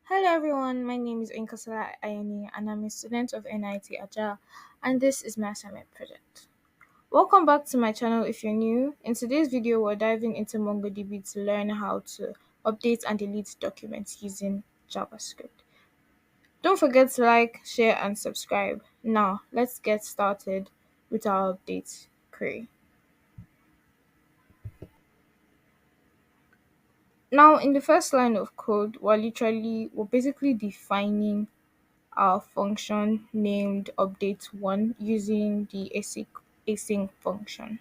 Hello everyone, my name is Inkasala Ayani and I'm a student of NIT and this is my assignment project. Welcome back to my channel if you're new. In today's video, we're diving into MongoDB to learn how to update and delete documents using JavaScript. Don't forget to like, share and subscribe. Now, let's get started with our update query. Now, in the first line of code, we're basically defining our function named update1 using the async function.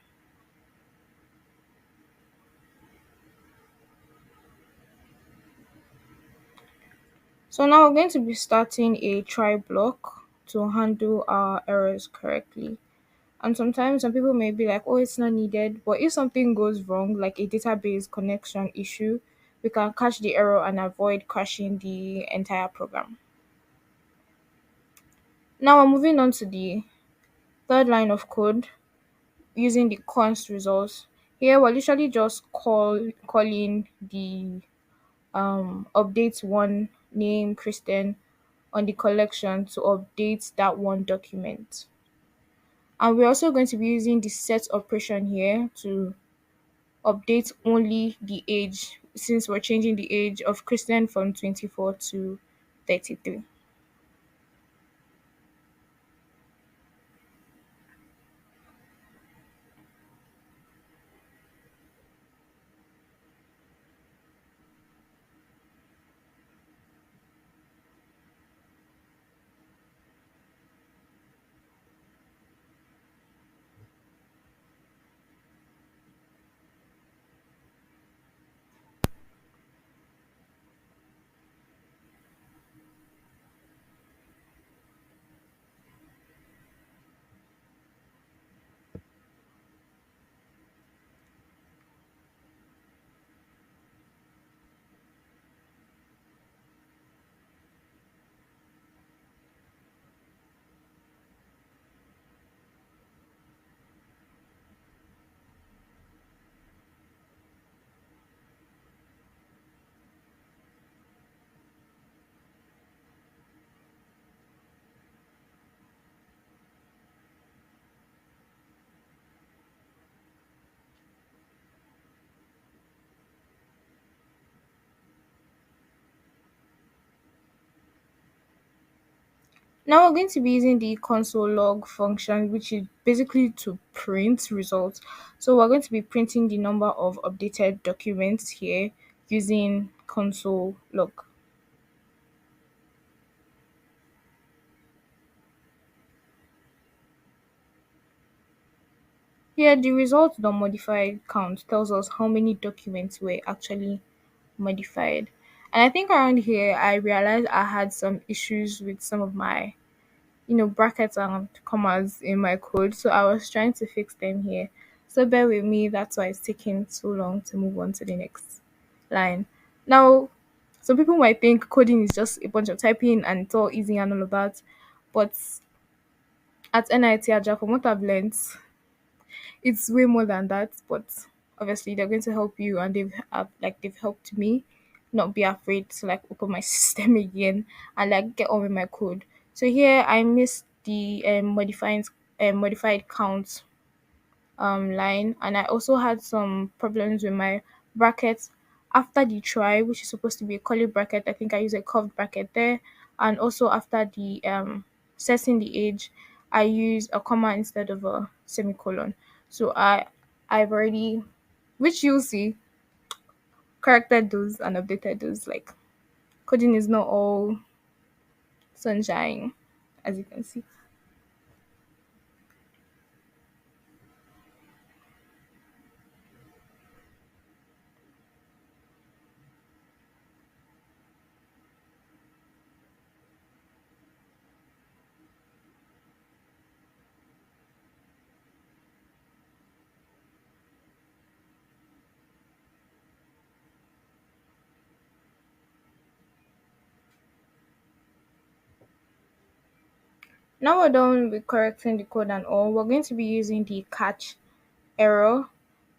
So now we're going to be starting a try block to handle our errors correctly. And sometimes some people may be like, oh, it's not needed. But if something goes wrong, like a database connection issue, we can catch the error and avoid crashing the entire program. Now we're moving on to the third line of code using the const results. Here we're literally just calling the update one name Christian on the collection to update that one document. And we're also going to be using the set operation here to update only the age since we're changing the age of Christian from 24 to 33. Now we're going to be using the console log function, which is basically to print results. So we're going to be printing the number of updated documents here using console log. Here, the result.modified count tells us how many documents were actually modified. And I think around here, I realized I had some issues with some of my brackets and commas in my code. So I was trying to fix them here. So bear with me, that's why it's taking so long to move on to the next line. Now, some people might think coding is just a bunch of typing and it's all easy and all of that. But at NIT, from what I've learned, it's way more than that. But obviously they're going to help you and they've helped me not be afraid to like open my system again and like get on with my code. So here I missed the modified count line, and I also had some problems with my brackets after the try, which is supposed to be a curly bracket. I think I used a curved bracket there, and also after the setting the age, I use a comma instead of a semicolon. So I've already, which you'll see, corrected those and updated those. Like coding is not all sunshine, as you can see. Now we're done with correcting the code and all, we're going to be using the catch error.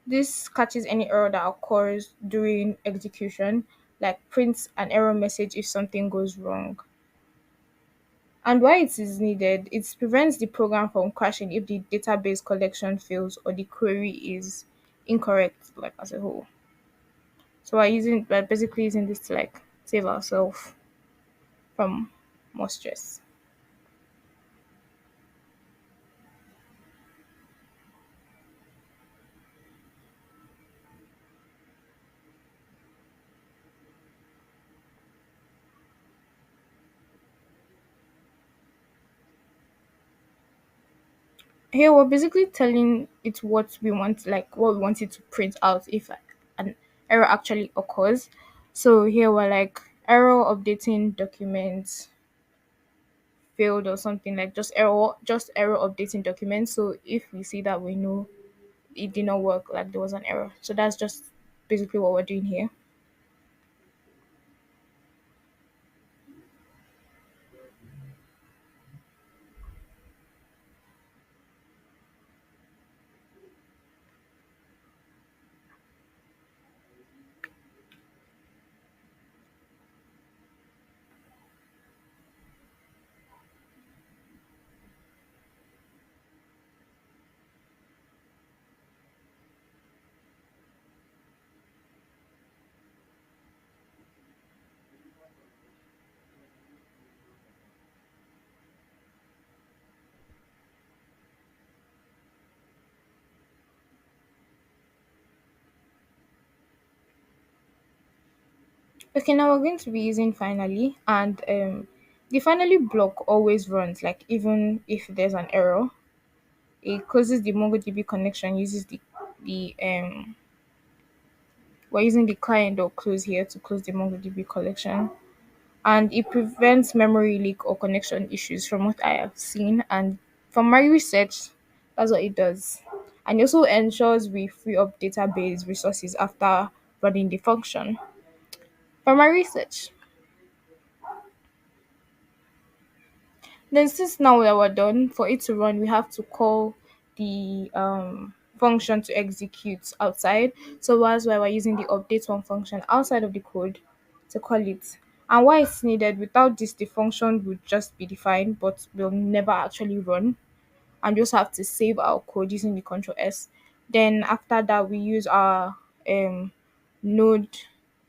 This catches any error that occurs during execution. like print an error message if something goes wrong. And why it is needed, it prevents the program from crashing if the database collection fails or the query is incorrect, like as a whole. So we're basically using this to like save ourselves from more stress. Here we're basically telling it what we want, like what we want it to print out if an error actually occurs. So here we're like error updating documents failed or something, like just error updating documents. So if we see that, we know it did not work, like there was an error. So that's just basically what we're doing here. Okay, now we're going to be using finally, and the finally block always runs, like even if there's an error. It closes the MongoDB connection, uses the we're using the client dot close here to close the MongoDB collection, and it prevents memory leak or connection issues from what I have seen. And from my research, that's what it does. And it also ensures we free up database resources after running the function. From my research. Then since now that we're done, for it to run, we have to call the function to execute outside. So that's why we're using the update one function outside of the code to call it. And why it's needed, without this, the function would just be defined but will never actually run. And we also have to save our code using the control S. Then after that, we use our node,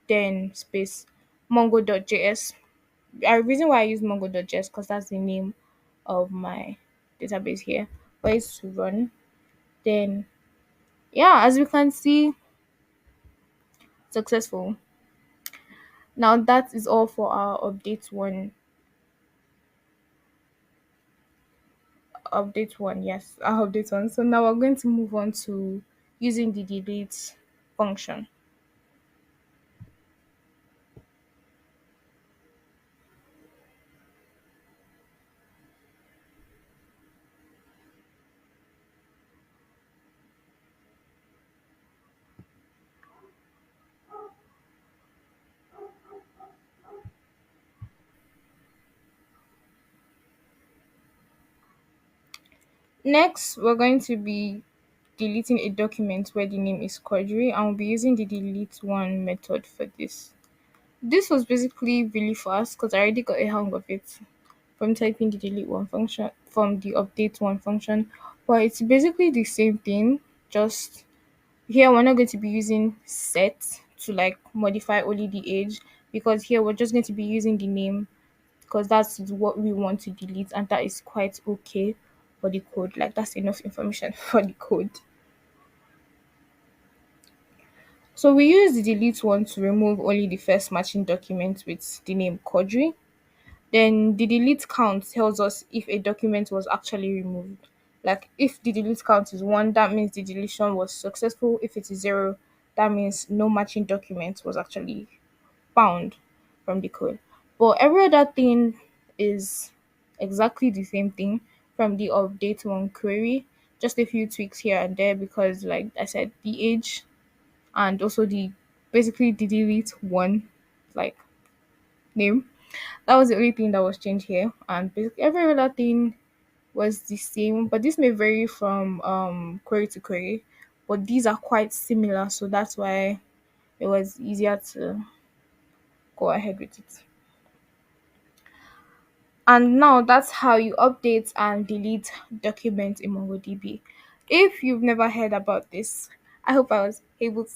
then space mongo.js. The reason why I use MongoDB because that's the name of my database here. For it to run, then yeah, as we can see, successful. Now that is all for our update one. Yes, our update one. So now we're going to move on to using the delete function. Next, we're going to be deleting a document where the name is Quadri, and we'll be using the delete one method for this. This was basically really fast because I already got a hang of it from typing the delete one function from the update one function. But it's basically the same thing, just here we're not going to be using set to like modify only the age, because here we're just going to be using the name because that's what we want to delete, and that is quite okay for the code. Like that's enough information for the code. So we use the delete one to remove only the first matching document with the name Quadri. Then the delete count tells us if a document was actually removed. Like if the delete count is 1, that means the deletion was successful. If it is 0, that means no matching document was actually found from the code. But every other thing is exactly the same thing from the update one query. Just a few tweaks here and there because, like I said, the age and also the basically the delete one like name, that was the only thing that was changed here, and basically every other thing was the same. But this may vary from query to query, but these are quite similar, so that's why it was easier to go ahead with it. And now that's how you update and delete documents in MongoDB. If you've never heard about this, I hope I was able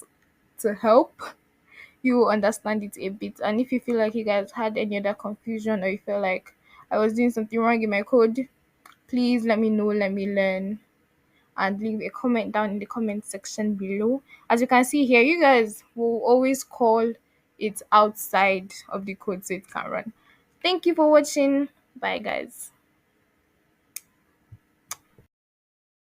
to help you understand it a bit. And if you feel like you guys had any other confusion, or you feel like I was doing something wrong in my code, please let me know, let me learn, and leave a comment down in the comment section below. As you can see here, you guys will always call it outside of the code so it can run. Thank you for watching. Bye, guys.